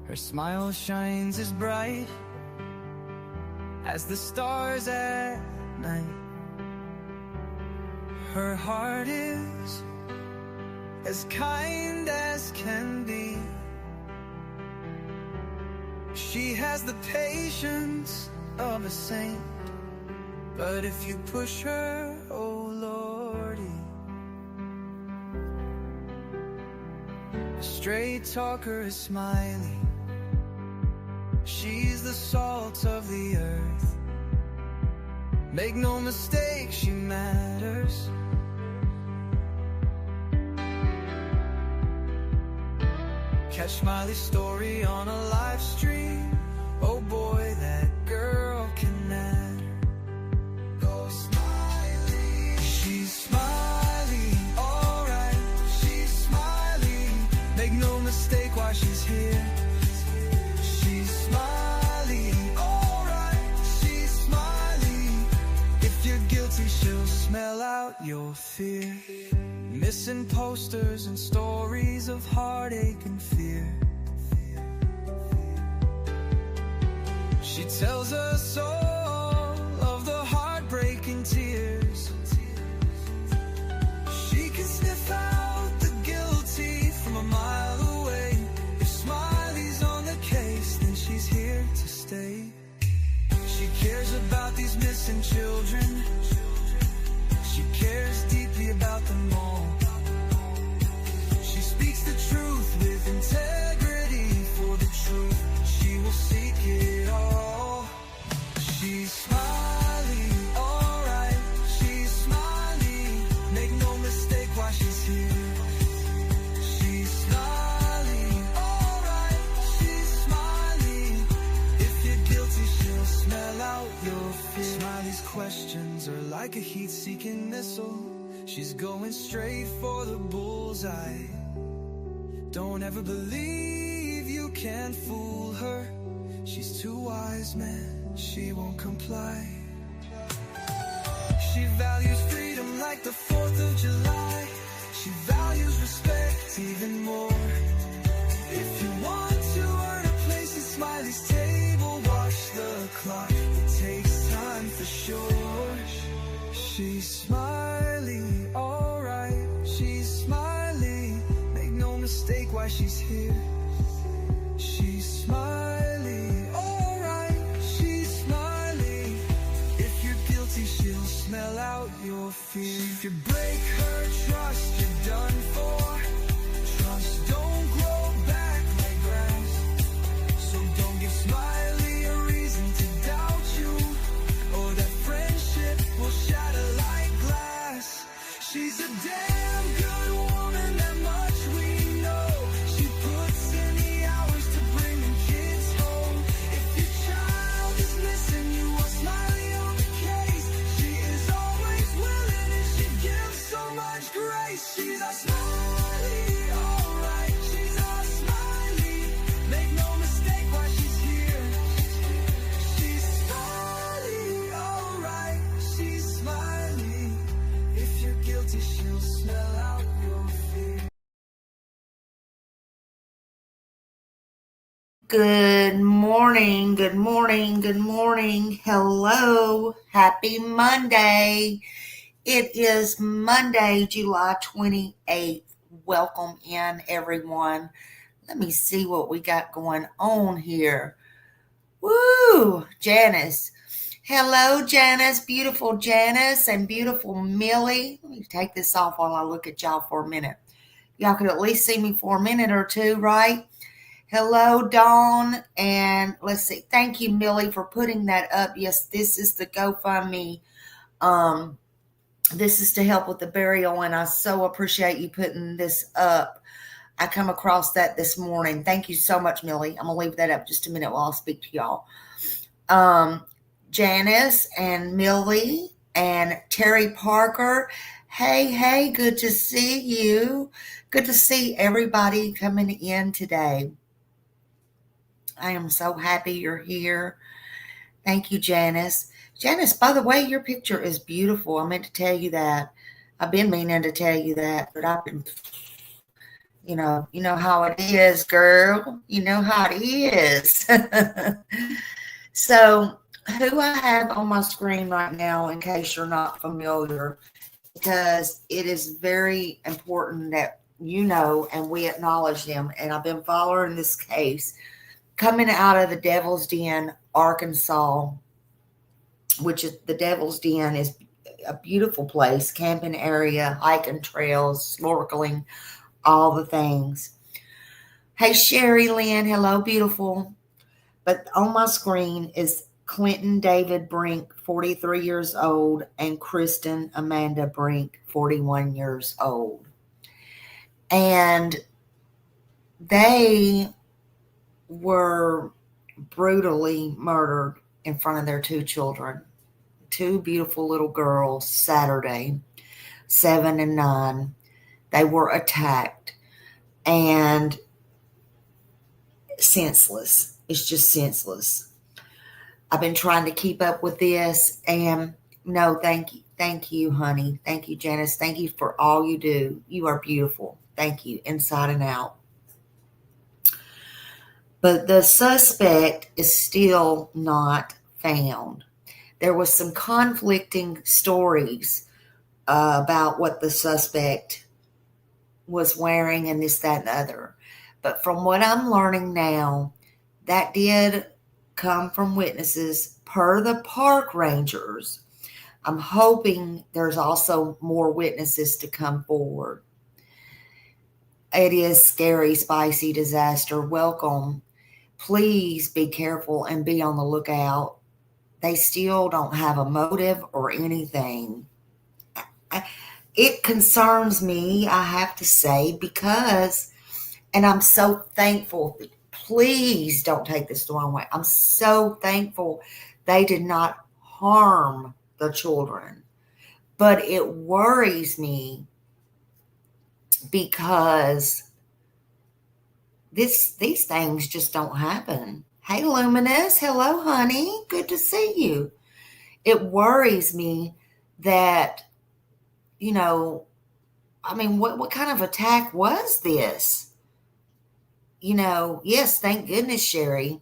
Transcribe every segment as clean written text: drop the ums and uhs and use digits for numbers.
Her smile shines as bright as the stars at night. Her heart is as kind as can be. She has the patience of a saint, but if you push her, oh Lordy. A straight talker is smiling. She's the salt of the earth. Make no mistake, she matters. Catch Smiley's story on a live stream. Oh boy, that girl can matter. Go Smiley. She's Smiley, alright. She's Smiley. Make no mistake why she's here. She's Smiley, alright. She's Smiley. If you're guilty, she'll smell out your fear. Missing posters and stories of heartache and fear. She tells us all of the heartbreaking tears. She can sniff out the guilty from a mile away. If Smiley's on the case, then she's here to stay. She cares about these missing children. She cares deeply about them all. She speaks the truth with integrity. For the truth, she will seek it all. She's Smiley, alright. She's Smiley. Make no mistake why she's here. She's Smiley, alright. She's Smiley. If you're guilty, she'll smell out your fear. Smiley's questions are like a heat-seeking missile. She's going straight for the bullseye. Don't ever believe you can fool her. She's too wise, man, she won't comply. She values freedom like the 4th of July. She values respect even more. If you want to earn a place at Smiley's table, watch the clock, it takes time for sure. She's Smiley, alright. She's Smiley. Make no mistake why she's here. She's Smiley, alright. She's Smiley. If you're guilty, she'll smell out your fear. If you break her trust, you're done for. Trust don't grow back like grass. So don't give Smiley a reason to doubt you, or that friendship will shatter like glass. She's a damn good woman, that much we know. She puts in the hours to bring the kids home. If your child is missing, you want Smiley on the case. She is always willing and she gives so much grace. She's a Smiley, alright. She's a Smiley. Make no mistake why she's here. She's Smiley, alright. She's Smiley. If you're guilty, she'll smell out your fear. Good morning, good morning, good morning. Hello, happy Monday. It is Monday, July 28th. Welcome in, everyone. Let me see what we got going on here. Woo, Janice. Hello, Janice, beautiful Janice and beautiful Millie. Let me take this off while I look at y'all for a minute. Y'all could at least see me for a minute or two, right? Hello, Dawn, and let's see. Thank you, Millie, for putting that up. Yes, this is the GoFundMe. This is to help with the burial, and I so appreciate you putting this up. I come across that this morning. Thank you so much, Millie. I'm going to leave that up just a minute while I speak to y'all. Janice and Millie and Terry Parker. Hey, good to see you. Good to see everybody coming in today. I am so happy you're here. Thank you, Janice. Janice, by the way, your picture is beautiful. I meant to tell you that. I've been meaning to tell you that, but I've been You know how it is, girl. You know how it is. So, who I have on my screen right now, in case you're not familiar, because it is very important that you know and we acknowledge them. And I've been following this case coming out of the Devil's Den, Arkansas, which is the Devil's Den is a beautiful place, camping area, hiking trails, snorkeling, all the things. Hey, Sherry Lynn, hello, beautiful. But on my screen is Clinton David Brink, 43 years old, and Kristen Amanda Brink, 41 years old. And they were brutally murdered in front of their two children, two beautiful little girls, Saturday, 7 and 9. They were attacked and senseless. It's just senseless. I've been trying to keep up with this, and no, thank you. Thank you, honey. Thank you, Janice. Thank you for all you do. You are beautiful. Thank you, inside and out. But the suspect is still not found. There was some conflicting stories about what the suspect was wearing and this, that, and the other. But from what I'm learning now, that did come from witnesses per the park rangers. I'm hoping there's also more witnesses to come forward. It is scary, spicy disaster. Welcome. Please be careful and be on the lookout. They still don't have a motive or anything. It concerns me, I have to say, because, and I'm so thankful. Please don't take this the wrong way. I'm so thankful they did not harm the children. But it worries me because these things just don't happen. Hey, Luminous. Hello, honey. Good to see you. It worries me that, I mean, what kind of attack was this? Yes, thank goodness, Sherry.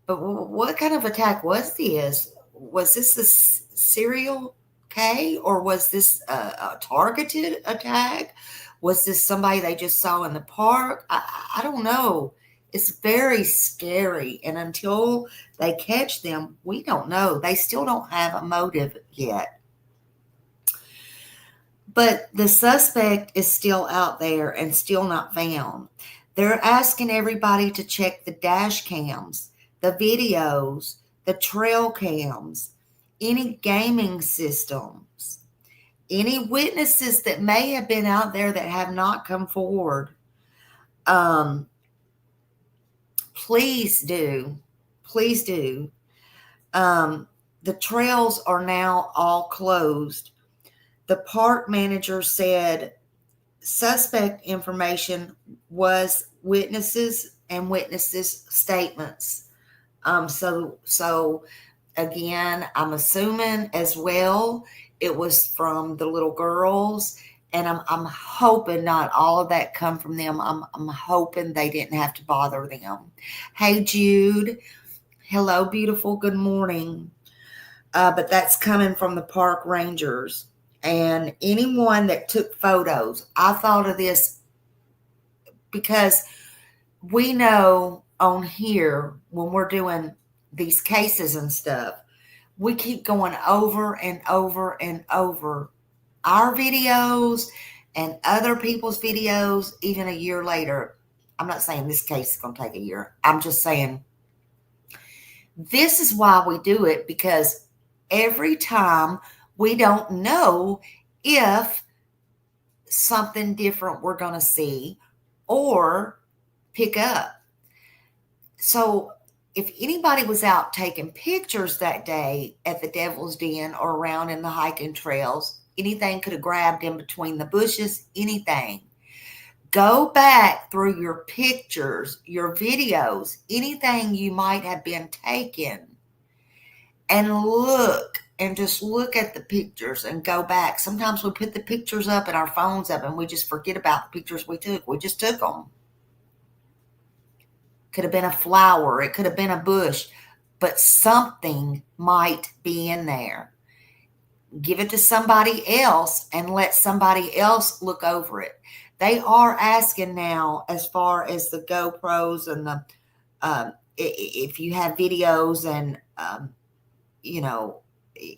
But what kind of attack was this? Was this a serial K, or was this a targeted attack? Was this somebody they just saw in the park? I don't know. It's very scary. And until they catch them, we don't know. They still don't have a motive yet. But the suspect is still out there and still not found. They're asking everybody to check the dash cams, the videos, the trail cams, any gaming systems, any witnesses that may have been out there that have not come forward. Please do. Please do. The trails are now all closed. The park manager said suspect information was witnesses and witnesses' statements. So again, I'm assuming as well it was from the little girls, and I'm hoping not all of that come from them. I'm hoping they didn't have to bother them. Hey, Jude. Hello, beautiful. Good morning. But that's coming from the park rangers. And anyone that took photos, I thought of this because we know on here when we're doing these cases and stuff, we keep going over and over and over our videos and other people's videos, even a year later. I'm not saying this case is going to take a year. I'm just saying this is why we do it, because every time we don't know if something different we're going to see or pick up. So if anybody was out taking pictures that day at the Devil's Den or around in the hiking trails, anything could have grabbed in between the bushes, anything. Go back through your pictures, your videos, anything you might have been taken, and look and just look at the pictures and go back. Sometimes we put the pictures up and our phones up and we just forget about the pictures we took. We just took them. Could have been a flower. It could have been a bush, but something might be in there. Give it to somebody else and let somebody else look over it. They are asking now, as far as the GoPros and the if you have videos and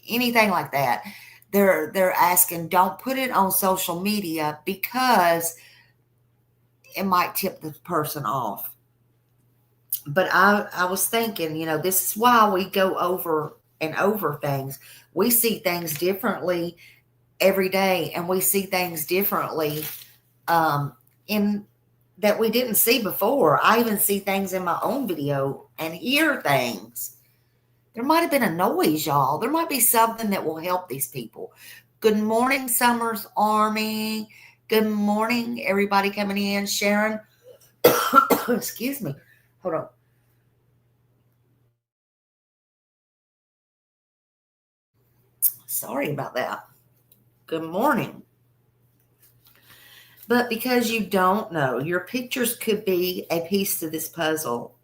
anything like that, they're asking, don't put it on social media because it might tip the person off. But I was thinking, this is why we go over and over things. We see things differently every day, and we see things differently in that we didn't see before. I even see things in my own video and hear things. There might have been a noise, y'all. There might be something that will help these people. Good morning, Summers Army. Good morning, everybody coming in. Sharon, excuse me. Hold on. Sorry about that. Good morning. But because you don't know, your pictures could be a piece to this puzzle.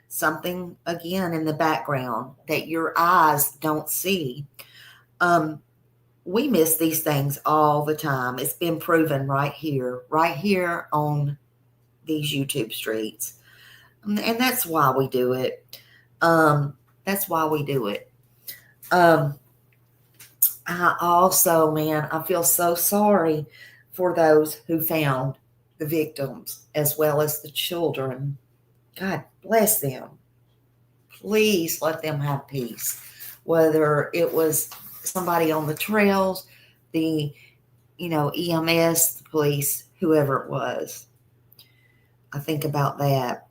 Something, again, in the background that your eyes don't see. We miss these things all the time. It's been proven right here on these YouTube streets. And that's why we do it. That's why we do it. I also, I feel so sorry for those who found the victims as well as the children. God bless them. Please let them have peace. Whether it was somebody on the trails, the, EMS, the police, whoever it was. I think about that.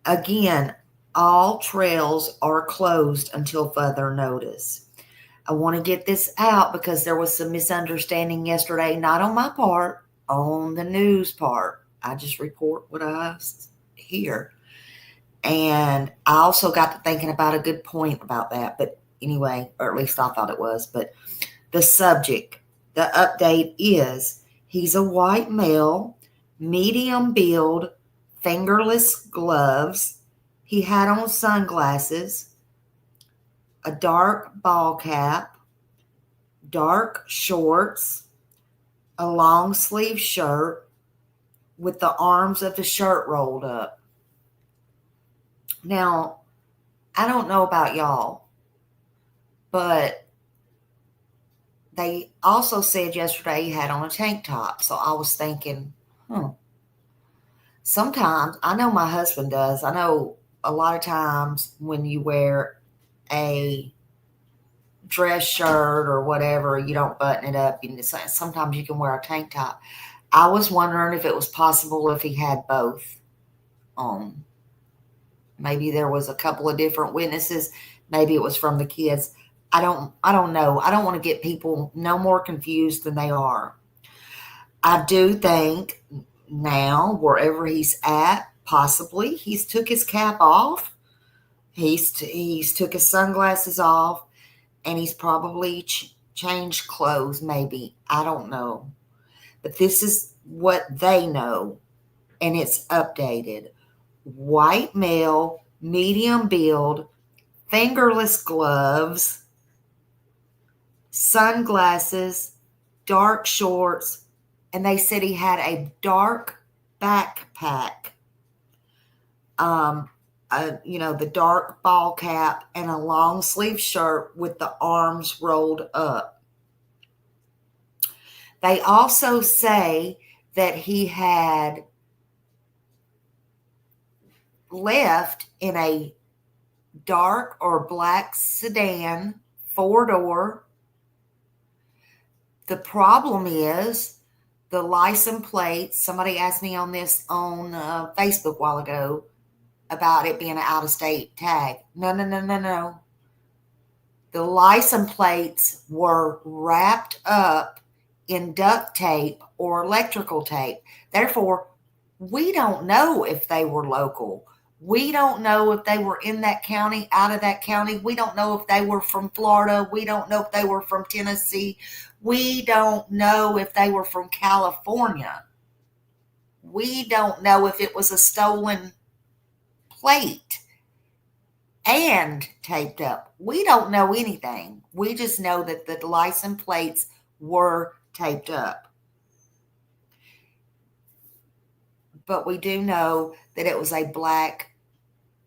Again, all trails are closed until further notice. I want to get this out because there was some misunderstanding yesterday, not on my part, on the news part. I just report what I hear. And I also got to thinking about a good point about that. But anyway, or at least I thought it was. But the subject, the update is, he's a white male, medium build, fingerless gloves. He had on sunglasses, a dark ball cap, dark shorts, a long sleeve shirt with the arms of the shirt rolled up. Now, I don't know about y'all, but they also said yesterday he had on a tank top. So I was thinking, sometimes, I know my husband does. I know a lot of times when you wear a dress shirt or whatever, you don't button it up. Sometimes you can wear a tank top. I was wondering if it was possible if he had both on. Maybe there was a couple of different witnesses. Maybe it was from the kids. I don't know. I don't want to get people no more confused than they are. I do think now, wherever he's at, possibly he's took his cap off. He's took his sunglasses off, and he's probably changed clothes, maybe. I don't know. But this is what they know, and it's updated. White male, medium build, fingerless gloves, sunglasses, dark shorts, and they said he had a dark backpack, the dark ball cap, and a long sleeve shirt with the arms rolled up. They also say that he had left in a dark or black sedan, 4-door. The problem is the license plates. Somebody asked me on this on Facebook a while ago about it being an out-of-state tag. No. The license plates were wrapped up in duct tape or electrical tape. Therefore, we don't know if they were local. We don't know if they were in that county, out of that county. We don't know if they were from Florida. We don't know if they were from Tennessee. We don't know if they were from California. We don't know if it was a stolen plate and taped up. We don't know anything. We just know that the license plates were taped up. But we do know that it was a black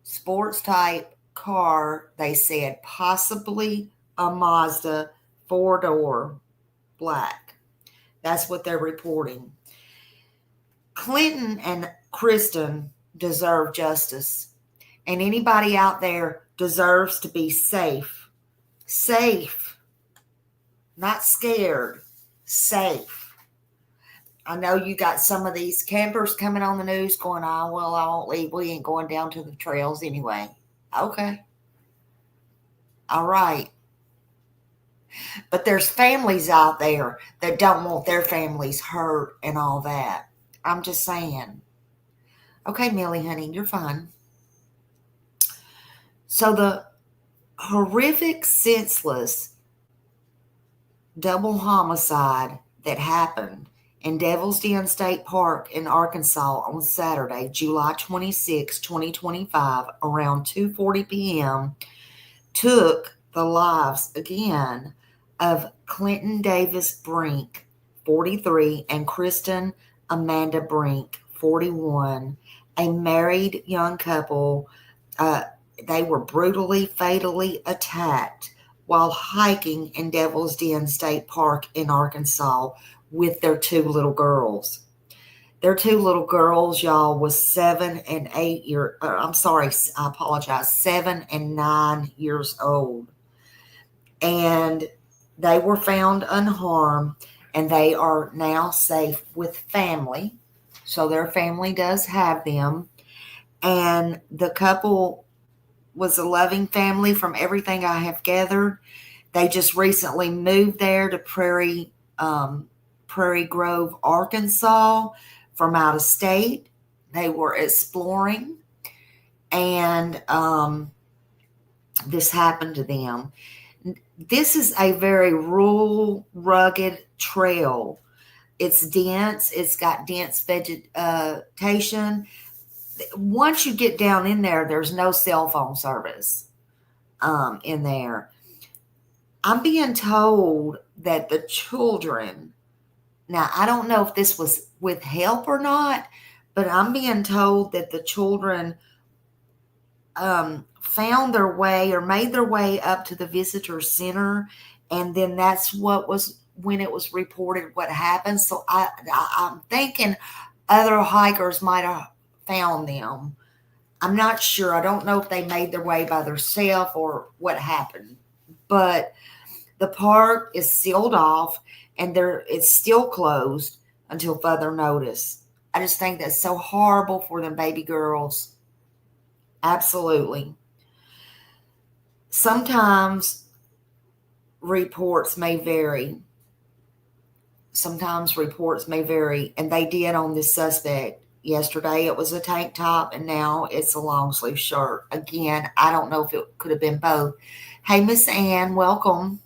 sports type car. They said possibly a Mazda 4-door black. That's what they're reporting. Clinton and Kristen deserve justice. And anybody out there deserves to be safe. Safe. Not scared. Safe. I know you got some of these campers coming on the news going, oh, well, I won't leave. We ain't going down to the trails anyway. Okay. All right. But there's families out there that don't want their families hurt and all that. I'm just saying. Okay, Millie, honey, you're fine. So the horrific, senseless double homicide that happened in Devil's Den State Park in Arkansas on Saturday, July 26, 2025, around 2:40 p.m., took the lives again of Clinton Davis Brink, 43, and Kristen Amanda Brink, 41, a married young couple. They were brutally, fatally attacked while hiking in Devil's Den State Park in Arkansas with their two little girls. Their two little girls, y'all, was 7 and 9 years old. And they were found unharmed, and they are now safe with family. So their family does have them. And the couple was a loving family from everything I have gathered. They just recently moved there to Prairie Grove, Arkansas from out of state. They were exploring, and this happened to them. This is a very rural, rugged trail. It's dense. It's got dense vegetation. Once you get down in there, there's no cell phone service in there. I'm being told that the children, now I don't know if this was with help or not, but I'm being told that the children found their way or made their way up to the visitor center, and then that's what was when it was reported what happened. So I'm thinking other hikers might have found them. I'm not sure. I don't know if they made their way by themselves or what happened. But the park is sealed off, and it's still closed until further notice. I just think that's so horrible for them baby girls. Absolutely. Sometimes reports may vary. And they did on this suspect. Yesterday it was a tank top, and now it's a long sleeve shirt. Again, I don't know if it could have been both. Hey, Miss Ann, welcome.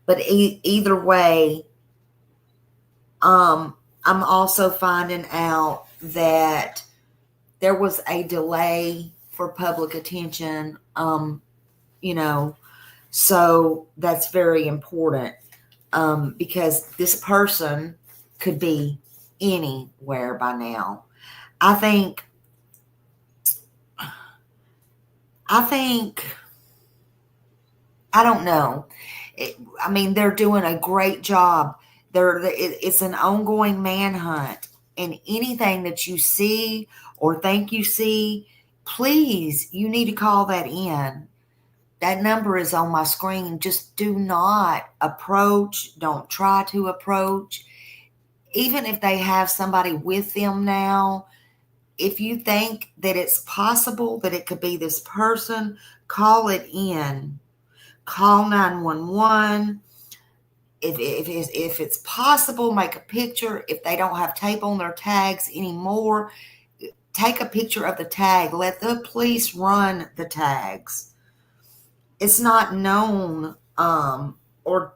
But either way, I'm also finding out that there was a delay for public attention, so that's very important, because this person could be anywhere by now. I think, I don't know. They're doing a great job. It's an ongoing manhunt, and anything that you see or think you see, please, you need to call that in. That number is on my screen. Just do not approach. Don't try to approach. Even if they have somebody with them now, if you think that it's possible that it could be this person, call it in. Call 911. If it's possible, make a picture. If they don't have tape on their tags anymore, take a picture of the tag. Let the police run the tags. It's not known or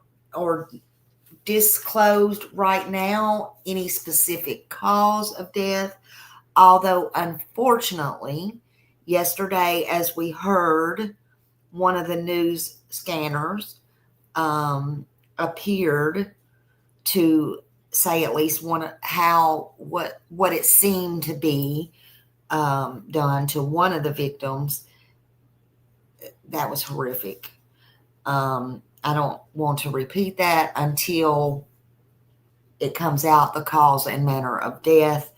disclosed right now any specific cause of death, although unfortunately yesterday, as we heard, one of the news scanners appeared to say at least what it seemed to be done to one of the victims. That was horrific. I don't want to repeat that until it comes out the cause and manner of death,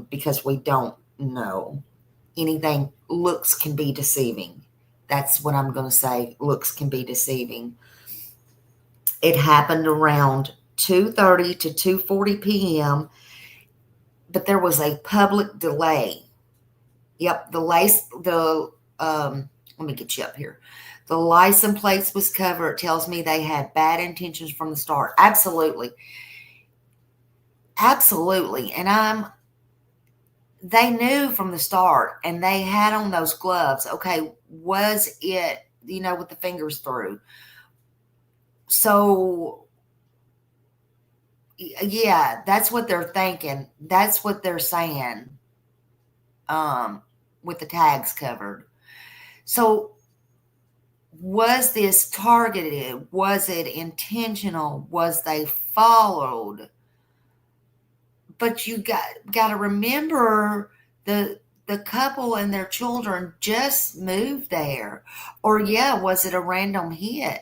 because we don't know anything. Looks can be deceiving. That's what I'm going to say. Looks can be deceiving. It happened around 2:30 to 2:40 p.m., but there was a public delay. Yep, let me get you up here. The license plates was covered. It tells me they had bad intentions from the start. Absolutely. Absolutely. And they knew from the start, and they had on those gloves. Okay, was it, with the fingers through? So, yeah, that's what they're thinking. That's what they're saying, with the tags covered. So, was this targeted? Was it intentional? Was they followed? But you got to remember the couple and their children just moved there. Or was it a random hit?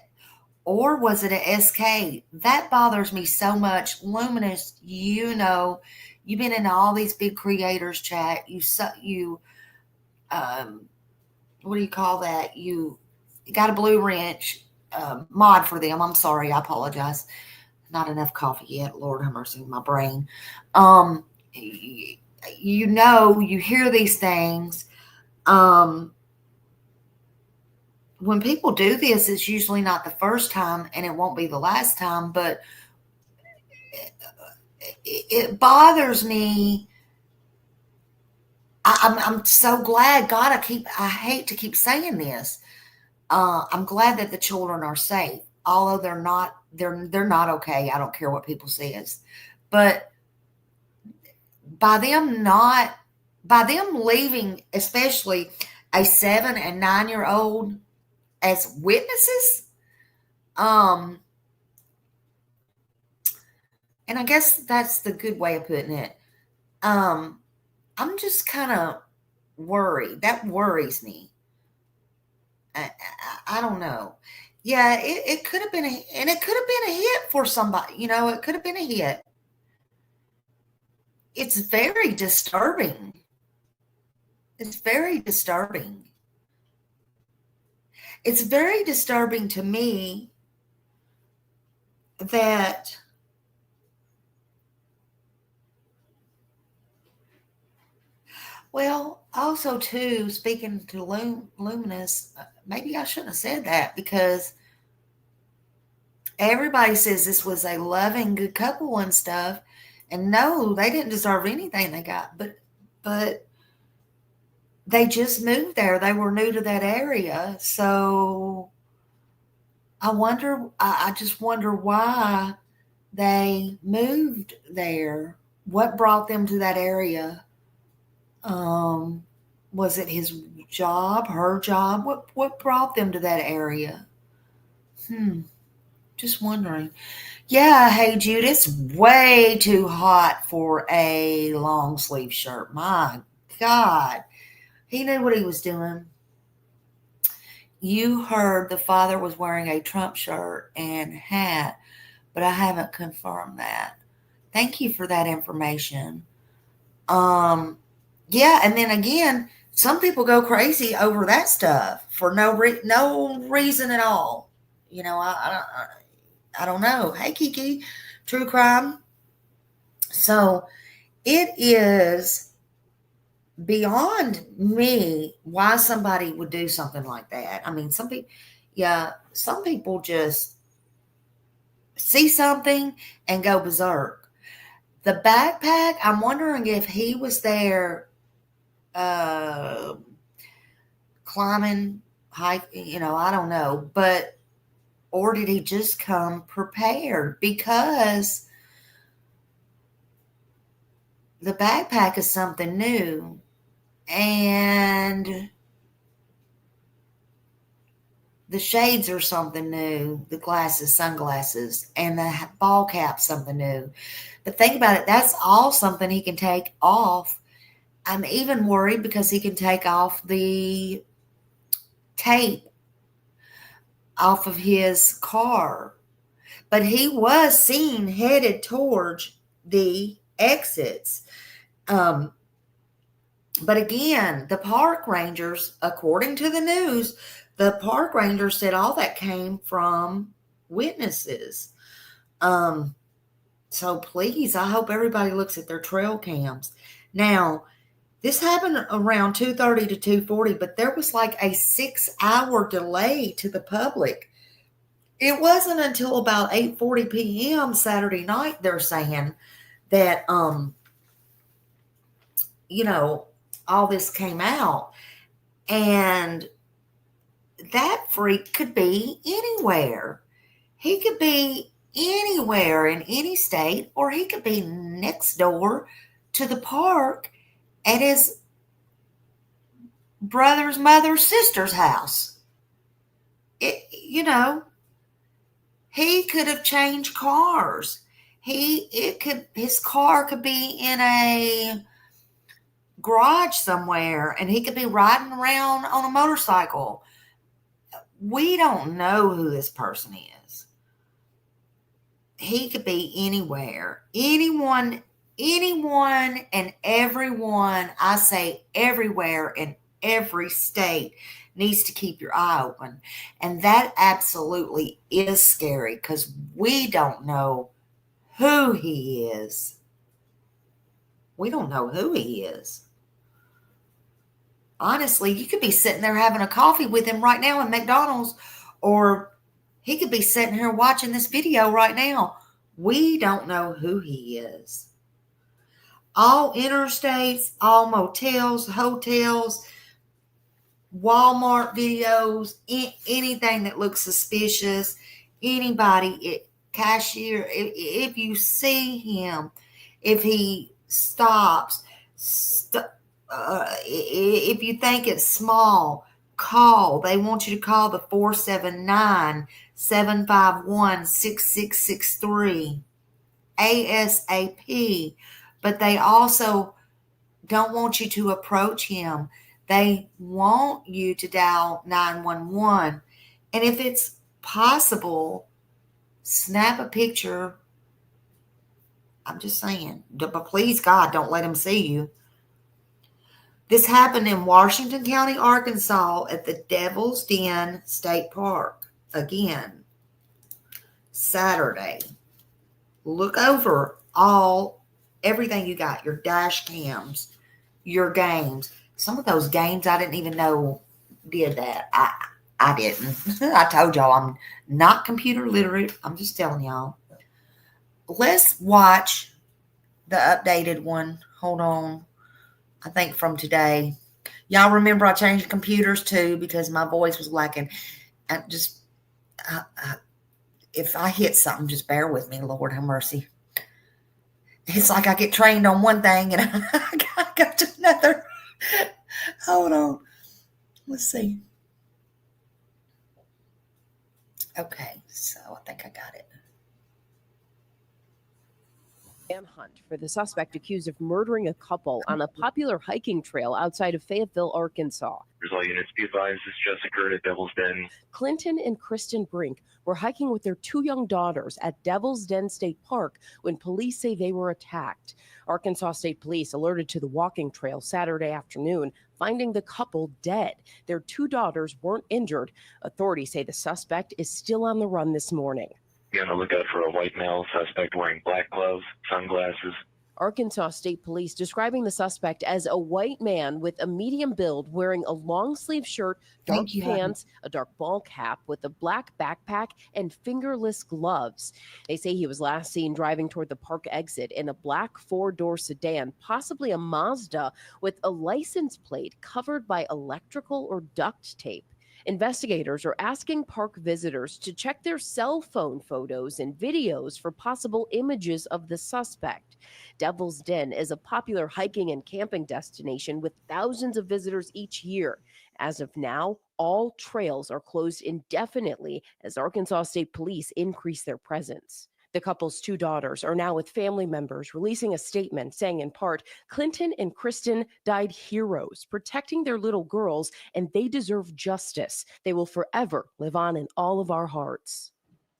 Or was it a SK? That bothers me so much. Luminous, you've been in all these big creators chat. What do you call that? You got a blue wrench mod for them. I'm sorry. I apologize. Not enough coffee yet. Lord have mercy in my brain. You hear these things. When people do this, it's usually not the first time, and it won't be the last time, but it bothers me. I'm so glad, God, I hate to keep saying this. I'm glad that the children are safe, although they're not okay. I don't care what people says, but by them leaving, especially a 7 and 9-year-old as witnesses, and I guess that's the good way of putting it. I'm just kind of worried. That worries me. I don't know. Yeah, it could have been it could have been a hit for somebody. It could have been a hit. It's very disturbing. It's very disturbing. It's very disturbing to me that also too, speaking to Luminous, maybe I shouldn't have said that, because everybody says this was a loving, good couple and stuff. And no, they didn't deserve anything they got, but they just moved there. They were new to that area. So I just wonder why they moved there. What brought them to that area? Was it his job, her job? What brought them to that area? Just wondering. Yeah, hey Jude, it's way too hot for a long sleeve shirt. My God. He knew what he was doing. You heard the father was wearing a Trump shirt and hat, but I haven't confirmed that. Thank you for that information. Yeah, and then again, some people go crazy over that stuff for no reason at all. I don't know. Hey, Kiki, true crime. So it is beyond me why somebody would do something like that. I mean, some people just see something and go berserk. The backpack, I'm wondering if he was there climbing, hike, I don't know, or did he just come prepared? Because the backpack is something new, and the shades are something new, the sunglasses, and the ball cap something new. But think about it, that's all something he can take off. I'm even worried because he can take off the tape off of his car. But he was seen headed towards the exits. But again, the park rangers, according to the news, the park rangers said all that came from witnesses. So please, I hope everybody looks at their trail cams. Now, this happened around 2:30 to 2:40, but there was like a 6-hour delay to the public. It wasn't until about 8:40 p.m. Saturday night, they're saying, that, all this came out. And that freak could be anywhere. He could be anywhere in any state, or he could be next door to the park at his brother's, mother's, sister's house. He could have changed cars. His car could be in a garage somewhere, and he could be riding around on a motorcycle. We don't know who this person is. He could be anywhere. Anyone and everyone, I say everywhere in every state, needs to keep your eye open. And that absolutely is scary because we don't know who he is. We don't know who he is. Honestly, you could be sitting there having a coffee with him right now in McDonald's, or he could be sitting here watching this video right now. We don't know who he is. All interstates, all motels, hotels, Walmart videos, anything that looks suspicious, anybody, cashier, if you see him, if he stops, if you think it's small, call. They want you to call the 479-751-6663 ASAP. But they also don't want you to approach him. They want you to dial 911. And if it's possible, snap a picture. I'm just saying, but please, God, don't let him see you. This happened in Washington County, Arkansas at the Devil's Den State Park. Again, Saturday. Look over everything you got, your dash cams, your games. Some of those games I didn't even know did that. I didn't. I told y'all I'm not computer literate. I'm just telling y'all. Let's watch the updated one. Hold on. I think from today. Y'all remember I changed computers too because my voice was lacking. If I hit something, just bear with me. Lord have mercy. It's like I get trained on one thing and I got to another. Hold on. Let's see. Okay, so I think I got it. Manhunt for the suspect accused of murdering a couple on a popular hiking trail outside of Fayetteville, Arkansas. All units be advised, this just occurred at Devil's Den. Clinton and Kristen Brink were hiking with their 2 young daughters at Devil's Den State Park when police say they were attacked. Arkansas State Police alerted to the walking trail Saturday afternoon, finding the couple dead. Their 2 daughters weren't injured. Authorities say the suspect is still on the run this morning. Be on the lookout for a white male suspect wearing black gloves, sunglasses. Arkansas State Police describing the suspect as a white man with a medium build wearing a long sleeve shirt, dark Thank you, honey. pants, a dark ball cap with a black backpack, and fingerless gloves. They say he was last seen driving toward the park exit in a black four-door sedan, possibly a Mazda, with a license plate covered by electrical or duct tape. Investigators are asking park visitors to check their cell phone photos and videos for possible images of the suspect. Devil's Den is a popular hiking and camping destination with thousands of visitors each year. As of now, all trails are closed indefinitely as Arkansas State Police increase their presence. The couple's two daughters are now with family members, releasing a statement saying in part, Clinton and Kristen died heroes, protecting their little girls, and they deserve justice. They will forever live on in all of our hearts.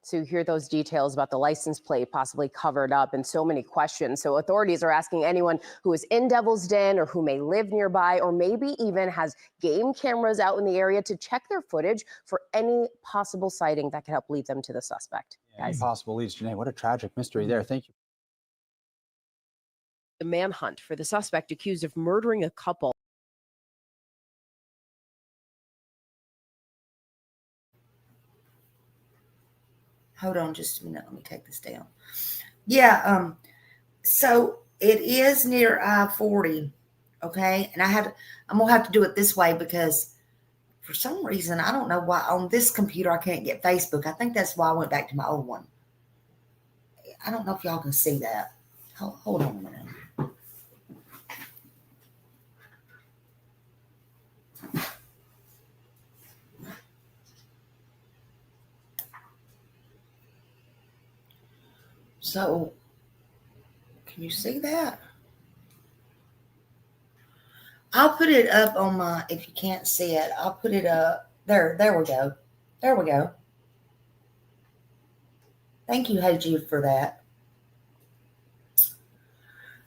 So you hear those details about the license plate possibly covered up and so many questions. So authorities are asking anyone who is in Devil's Den or who may live nearby or maybe even has game cameras out in the area to check their footage for any possible sighting that could help lead them to the suspect. Any possible leads, Janae. What a tragic mystery there. Thank you. The manhunt for the suspect accused of murdering a couple. Hold on just a minute. Let me take this down. Yeah, so it is near I-40, okay? And I'm gonna have to do it this way because for some reason, I don't know why on this computer I can't get Facebook. I think that's why I went back to my old one. I don't know if y'all can see that. Hold on a minute. So, can you see that? I'll put it up on my, if you can't see it, I'll put it up. There we go. There we go. Thank you, Haji, for that.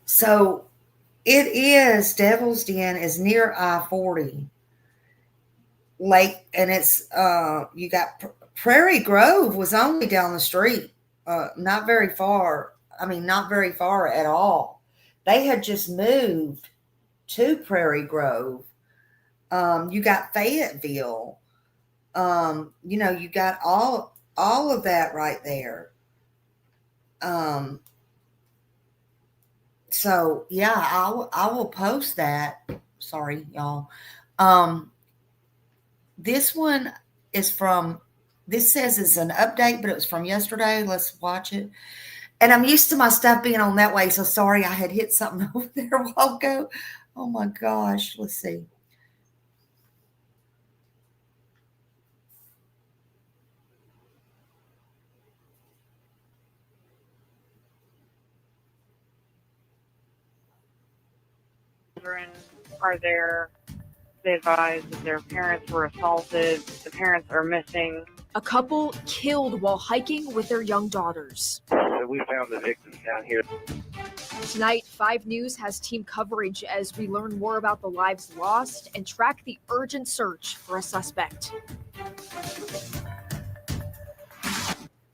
So, it is, Devil's Den is near I-40. Lake, and it's, you got Prairie Grove was only down the street. Not very far. I mean, not very far at all. They had just moved to Prairie Grove. You got Fayetteville. You got all of that right there. So yeah, I will post that. Sorry, y'all. This one is from, this says it's an update, but it was from yesterday. Let's watch it. And I'm used to my stuff being on that way, so sorry I had hit something over there a while ago. Oh my gosh, let's see. Children are there. They advised that their parents were assaulted. The parents are missing. A couple killed while hiking with their young daughters. So we found the victims down here. Tonight, 5 News has team coverage as we learn more about the lives lost and track the urgent search for a suspect.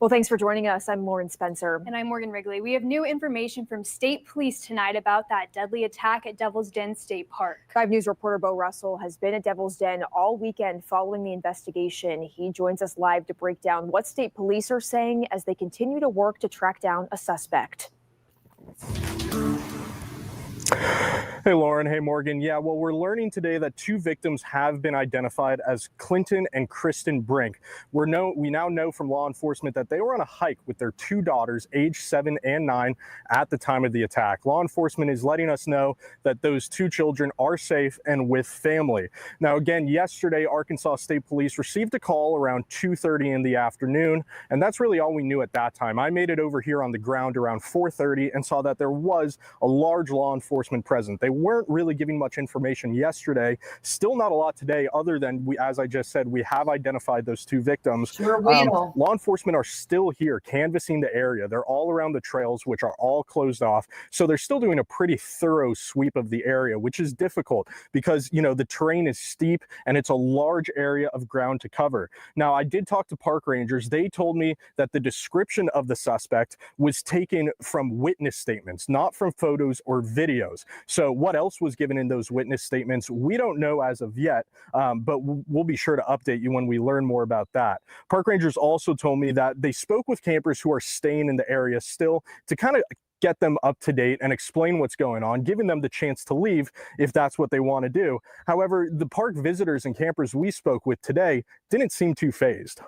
Well, thanks for joining us. I'm Lauren Spencer. And I'm Morgan Wrigley. We have new information from state police tonight about that deadly attack at Devil's Den State Park. 5 News reporter Bo Russell has been at Devil's Den all weekend following the investigation. He joins us live to break down what state police are saying as they continue to work to track down a suspect. Hey, Lauren. Hey, Morgan. Yeah, well, we're learning today that 2 victims have been identified as Clinton and Kristen Brink. We now know from law enforcement that they were on a hike with their 2 daughters, age 7 and 9, at the time of the attack. Law enforcement is letting us know that those 2 children are safe and with family. Now, again, yesterday, Arkansas State Police received a call around 2:30 in the afternoon, and that's really all we knew at that time. I made it over here on the ground around 4:30 and saw that there was a large law enforcement presence. They weren't really giving much information yesterday. Still not a lot today, other than as I just said, we have identified those 2 victims. Sure will. Law enforcement are still here canvassing the area. They're all around the trails, which are all closed off. So they're still doing a pretty thorough sweep of the area, which is difficult because, the terrain is steep and it's a large area of ground to cover. Now, I did talk to park rangers. They told me that the description of the suspect was taken from witness statements, not from photos or videos. So what else was given in those witness statements, we don't know as of yet, but we'll be sure to update you when we learn more about that. Park rangers also told me that they spoke with campers who are staying in the area still to kind of get them up to date and explain what's going on, giving them the chance to leave if that's what they want to do. However, the park visitors and campers we spoke with today didn't seem too fazed.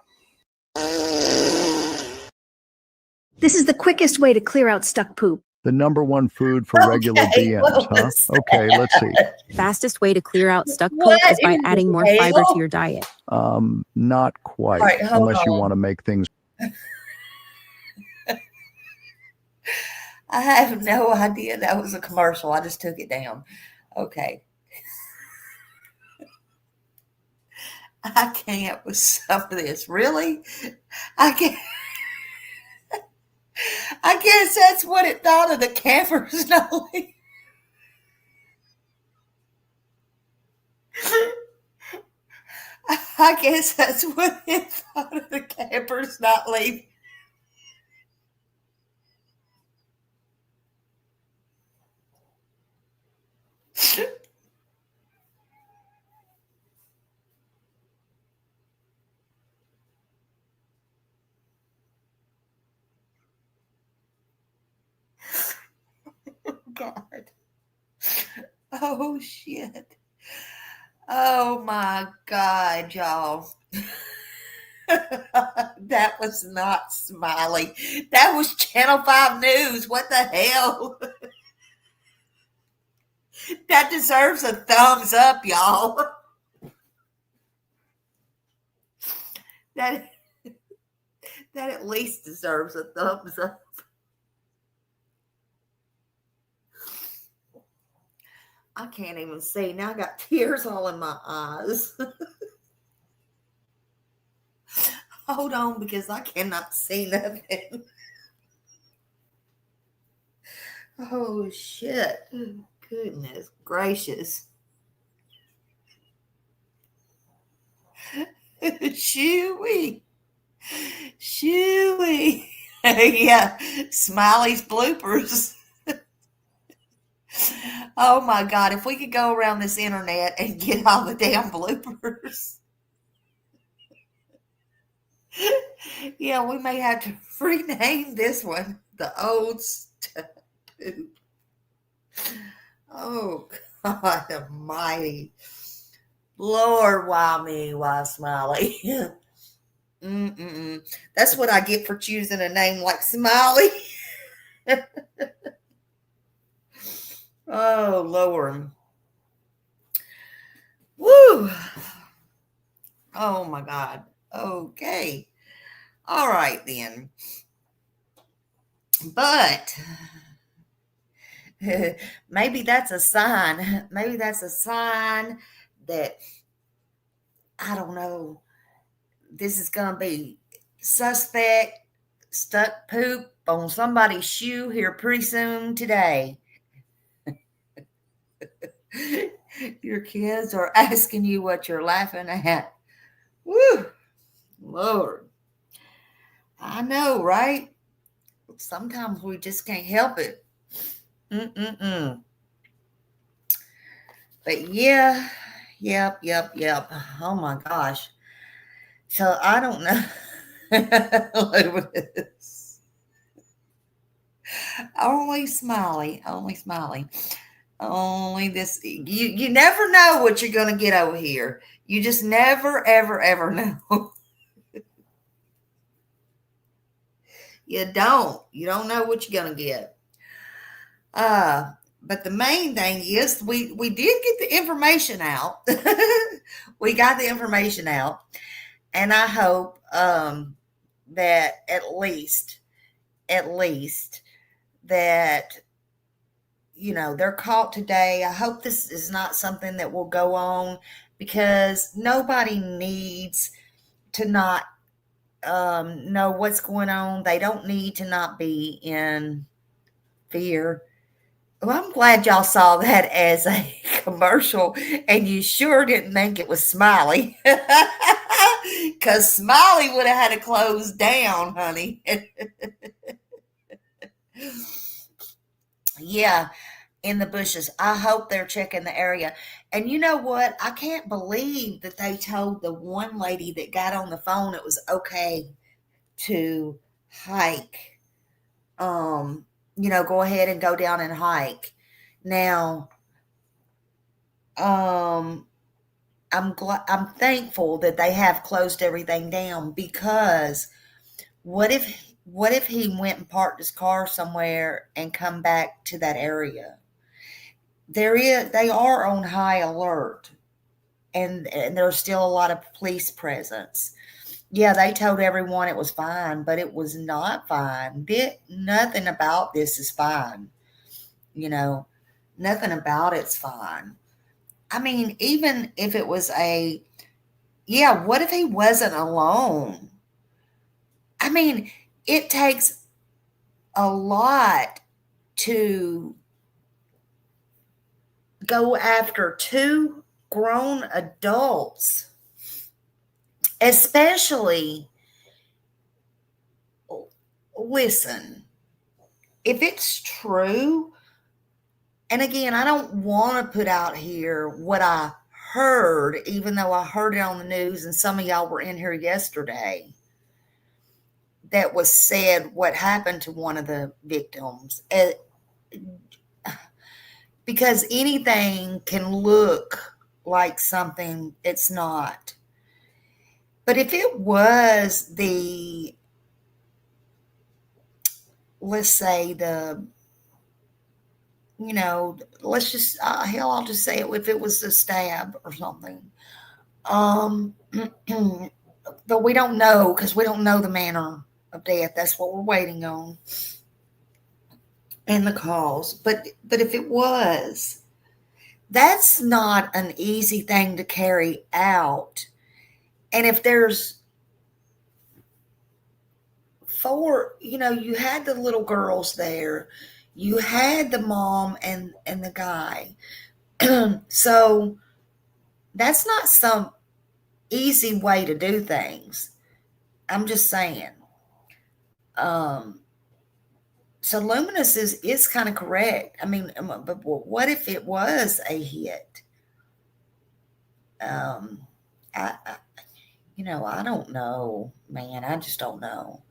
This is the quickest way to clear out stuck poop. The number one food for regular DMs, huh? Okay, let's see. Fastest way to clear out stuck poop is by adding more fiber to your diet. Not quite, right, unless you want to make things. I have no idea that was a commercial. I just took it down. Okay. I can't with some of this. Really? I can't. I guess that's what it thought of the campers, Nolly. I guess that's what it thought of the campers not leaving. God. Oh, shit. Oh, my God, y'all. That was not Smiley. That was Channel 5 News. What the hell? That deserves a thumbs up, y'all. That at least deserves a thumbs up. I can't even see. Now I got tears all in my eyes. Hold on, because I cannot see nothing. Oh, shit. Goodness gracious. Shooey. Shooey. Yeah, Smiley's bloopers. Oh my God, if we could go around this internet and get all the damn bloopers. Yeah, we may have to rename this one the old stuff. Oh God almighty. Lord, why me? Why Smiley? That's what I get for choosing a name like Smiley. Oh, Lord. Woo. Oh, my God. Okay. All right, then. But maybe that's a sign. Maybe that's a sign that, I don't know, this is going to be suspect stuck poop on somebody's shoe here pretty soon today. Your kids are asking you what you're laughing at. Woo, Lord. I know, right? Sometimes we just can't help it. But yeah, yep. Oh my gosh. So I don't know. Look at this. Only Smiley. Only this, you never know what you're going to get over here. You just never, ever know. You don't know what you're going to get. But the main thing is we did get the information out. We got the information out. And I hope that at least that they're caught today. I hope this is not something that will go on, because nobody needs to not know what's going on. They don't need to not be in fear. Well, I'm glad y'all saw that as a commercial, and you sure didn't think it was Smiley, because Smiley would have had to close down, honey. Yeah, in the bushes. I hope they're checking the area. And you know what? I can't believe that they told the one lady that got on the phone it was okay to hike. Go ahead and go down and hike. Now, I'm thankful that they have closed everything down, because what if he went and parked his car somewhere and come back to that area? They are on high alert, and there's still a lot of police presence. Yeah, they told everyone it was fine, but it was not fine. Nothing about this is fine. Nothing about it's fine. I mean, even if it was what if he wasn't alone? I mean, it takes a lot to go after two grown adults, especially, listen, if it's true, and again, I don't want to put out here what I heard, even though I heard it on the news and some of y'all were in here yesterday, that was said what happened to one of the victims. Because anything can look like something it's not. But if it was let's say let's just, I'll just say it, if it was a stab or something. But we don't know, because we don't know the manner of death. That's what we're waiting on. And the cause. But if it was, that's not an easy thing to carry out. And if there's four, you had the little girls there, you had the mom and the guy. So that's not some easy way to do things. I'm just saying. So Luminous is kind of correct. I mean, but what if it was a hit? I don't know, man. I just don't know.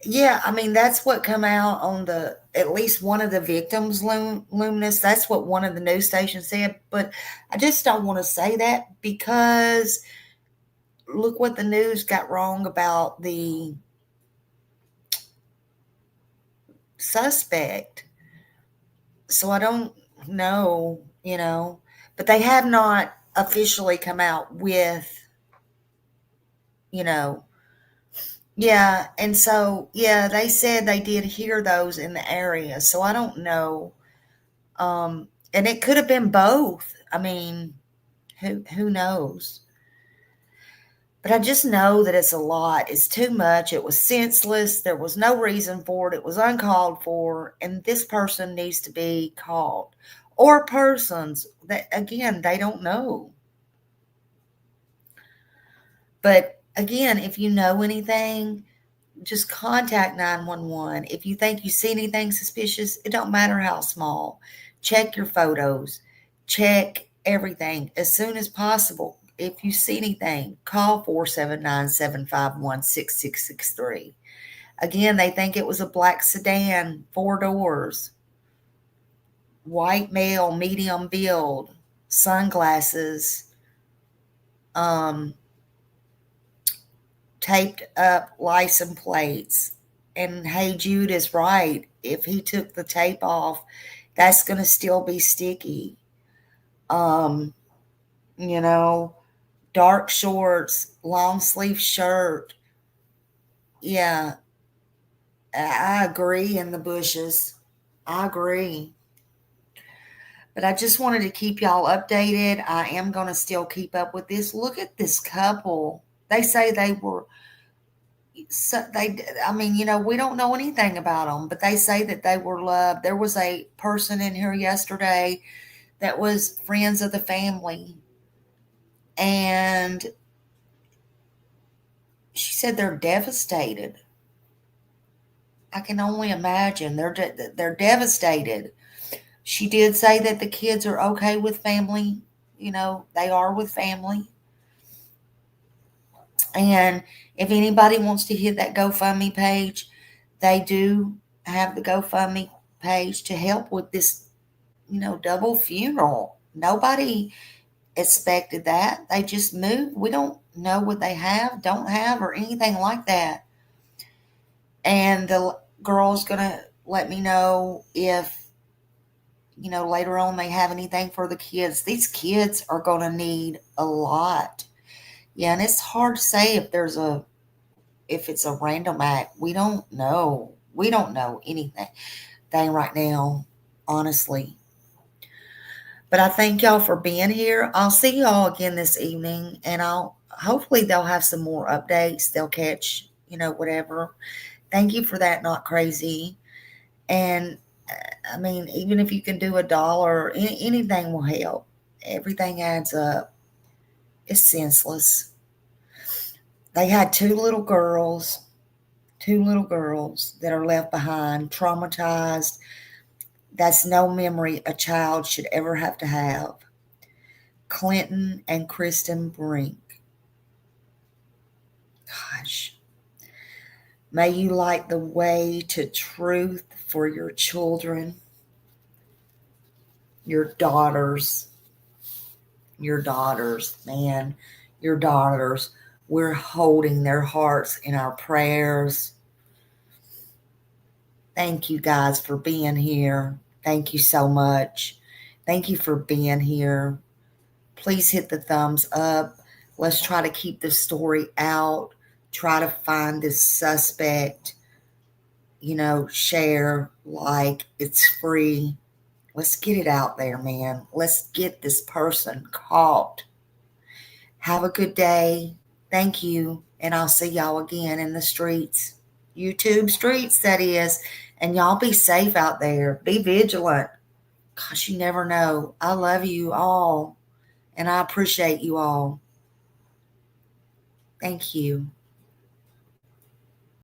Yeah, I mean, that's what come out on at least one of the victims, Luminous. That's what one of the news stations said. But I just don't want to say that, because look what the news got wrong about the suspect. So I don't know, but they have not officially come out with, yeah. And so, yeah, they said they did hear those in the area. So I don't know. And it could have been both. I mean, who knows? But I just know that it's a lot. It's too much. It was senseless. There was no reason for it. It was uncalled for. And this person needs to be caught. Or persons that, again, they don't know. But again, if you know anything, just contact 911. If you think you see anything suspicious, it don't matter how small. Check your photos. Check everything as soon as possible. If you see anything, call 479-751-6663. Again, they think it was a black sedan, 4 doors, white male, medium build, sunglasses, taped up license plates. And hey, Jude is right. If he took the tape off, that's going to still be sticky. Dark shorts, long sleeve shirt. Yeah, I agree, in the bushes. I agree. But I just wanted to keep y'all updated. I am going to still keep up with this. Look at this couple. They say they were, so I mean, we don't know anything about them, but they say that they were loved. There was a person in here yesterday that was friends of the family, and she said they're devastated. I can only imagine they're devastated. She did say that the kids are okay with family. They are with family. And if anybody wants to hit that GoFundMe page, they do have the GoFundMe page to help with this, double funeral. Nobody expected that. They just moved. We don't know what they have, don't have, or anything like that. And the girl's going to let me know if, later on they have anything for the kids. These kids are going to need a lot. Yeah, and it's hard to say if it's a random act. We don't know. We don't know anything right now, honestly. But I thank y'all for being here. I'll see y'all again this evening, and hopefully they'll have some more updates. They'll catch, whatever. Thank you for that, Not Crazy. And I mean, even if you can do $1, anything will help. Everything adds up. It's senseless. They had two little girls that are left behind, traumatized. That's no memory a child should ever have to have. Clinton and Kristen Brink. Gosh. May you light the way to truth for your children, your daughters, man, your daughters. We're holding their hearts in our prayers. Thank you guys for being here. Thank you so much. Thank you for being here. Please hit the thumbs up. Let's try to keep this story out. Try to find this suspect. Share, like, it's free. Let's get it out there, man. Let's get this person caught. Have a good day. Thank you. And I'll see y'all again in the streets. YouTube streets, that is. And y'all be safe out there. Be vigilant. Gosh, you never know. I love you all. And I appreciate you all. Thank you.